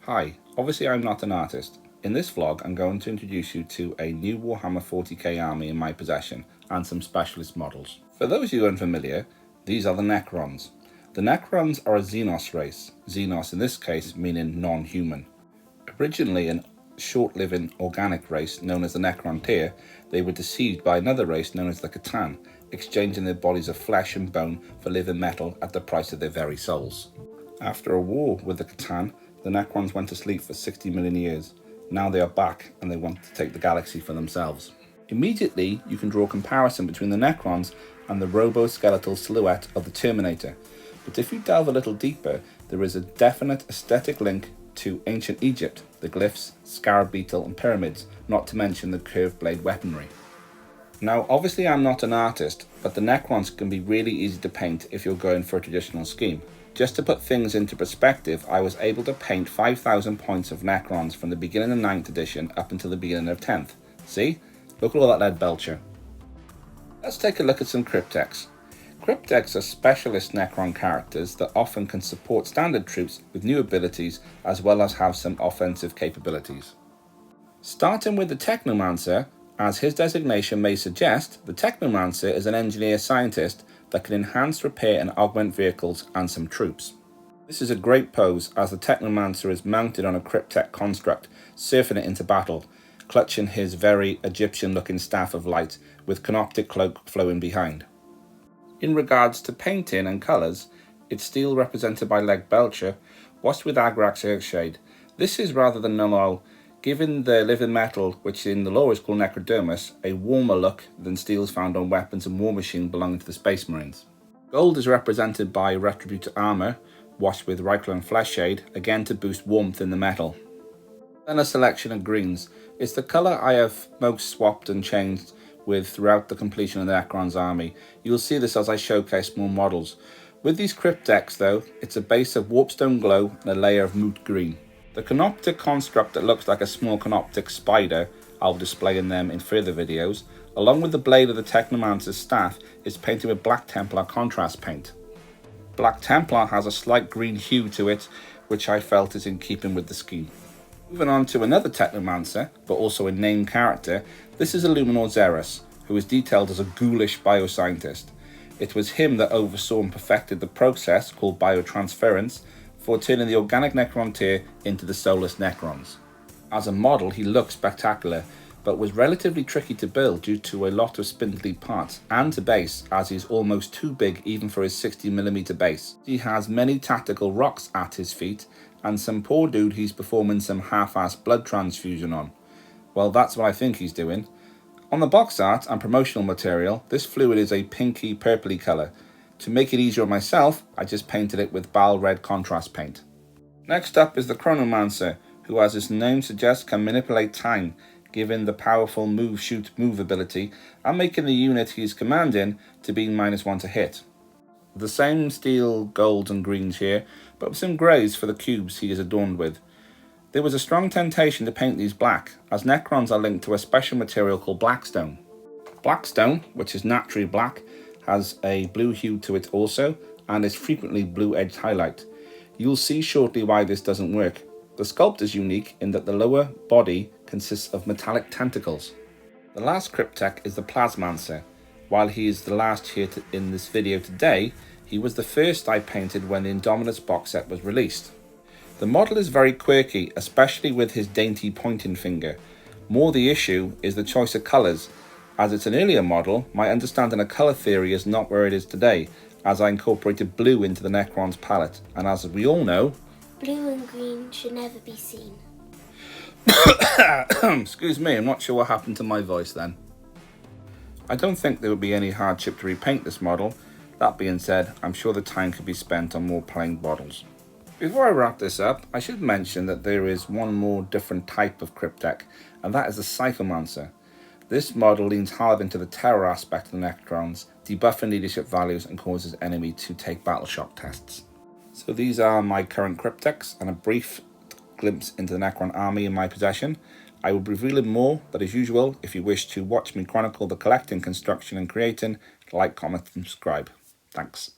Hi, obviously I'm not an artist. In this vlog I'm going to introduce you to a new Warhammer 40k army in my possession and some specialist models. For those of you unfamiliar, these are the Necrons. The Necrons are a Xenos race, Xenos in this case meaning non-human. Originally a short-living organic race known as the Necrontyr, they were deceived by another race known as the C'tan, exchanging their bodies of flesh and bone for living metal at the price of their very souls. After a war with the C'tan, the Necrons went to sleep for 60 million years. Now they are back and they want to take the galaxy for themselves. Immediately, you can draw a comparison between the Necrons and the robo-skeletal silhouette of the Terminator. But if you delve a little deeper, there is a definite aesthetic link to ancient Egypt, the glyphs, scarab beetle and pyramids, not to mention the curved blade weaponry. Now obviously I'm not an artist, but the Necrons can be really easy to paint if you're going for a traditional scheme. Just to put things into perspective, I was able to paint 5,000 points of Necrons from the beginning of 9th edition up until the beginning of 10th. See? Look at all that lead belcher. Let's take a look at some Crypteks. Crypteks are specialist Necron characters that often can support standard troops with new abilities as well as have some offensive capabilities. Starting with the Technomancer, as his designation may suggest, the Technomancer is an engineer-scientist that can enhance, repair and augment vehicles and some troops. This is a great pose as the Technomancer is mounted on a Cryptek construct, surfing it into battle, clutching his very Egyptian-looking staff of light with Canoptic cloak flowing behind. In regards to painting and colours, it's steel represented by leg belcher, washed with Agrax Earthshade. This is rather than non-oil, giving the living metal, which in the lore is called Necrodermis, a warmer look than steels found on weapons and war machine belonging to the Space Marines. Gold is represented by Retributor armour, washed with Ryclone Fleshshade, again to boost warmth in the metal. Then a selection of greens. It's the colour I have most swapped and changed with throughout the completion of the Necron's army. You'll see this as I showcase more models. With these Crypteks though, it's a base of Warpstone Glow and a layer of Moot Green. The Canoptic construct that looks like a small Canoptic spider, I'll display in them in further videos, along with the blade of the Technomancer's staff, is painted with Black Templar contrast paint. Black Templar has a slight green hue to it, which I felt is in keeping with the scheme. Moving on to another Technomancer, but also a named character, this is Illuminor Xeris, who is detailed as a ghoulish bioscientist. It was him that oversaw and perfected the process called biotransference, for turning the organic Necrontyr into the soulless Necrons. As a model, he looks spectacular, but was relatively tricky to build due to a lot of spindly parts, and to base, as he's almost too big even for his 60mm base. He has many tactical rocks at his feet, and some poor dude he's performing some half-assed blood transfusion on. Well, that's what I think he's doing. On the box art and promotional material, this fluid is a pinky purpley colour. To make it easier on myself, I just painted it with Bal Red contrast paint. Next up is the Chronomancer, who as his name suggests can manipulate time, giving the powerful move-shoot-move ability and making the unit he is commanding to be -1 to hit. The same steel golds and greens here, but with some greys for the cubes he is adorned with. There was a strong temptation to paint these black, as Necrons are linked to a special material called Blackstone. Blackstone, which is naturally black, has a blue hue to it also, and is frequently blue-edged highlight. You'll see shortly why this doesn't work. The sculpt is unique in that the lower body consists of metallic tentacles. The last Cryptek is the Plasmancer. While he is the last here in this video today, he was the first I painted when the Indominus box set was released. The model is very quirky, especially with his dainty pointing finger. More the issue is the choice of colours. As it's an earlier model, my understanding of colour theory is not where it is today, as I incorporated blue into the Necron's palette, and as we all know, blue and green should never be seen. Excuse me, I'm not sure what happened to my voice then. I don't think there would be any hardship to repaint this model. That being said, I'm sure the time could be spent on more plain models. Before I wrap this up, I should mention that there is one more different type of Cryptek, and that is the Psychomancer. This model leans hard into the terror aspect of the Necrons, debuffing leadership values and causes enemy to take battle shock tests. So these are my current Crypteks and a brief glimpse into the Necron army in my possession. I will be revealing more, but as usual, if you wish to watch me chronicle the collecting, construction and creating, like, comment and subscribe. Thanks.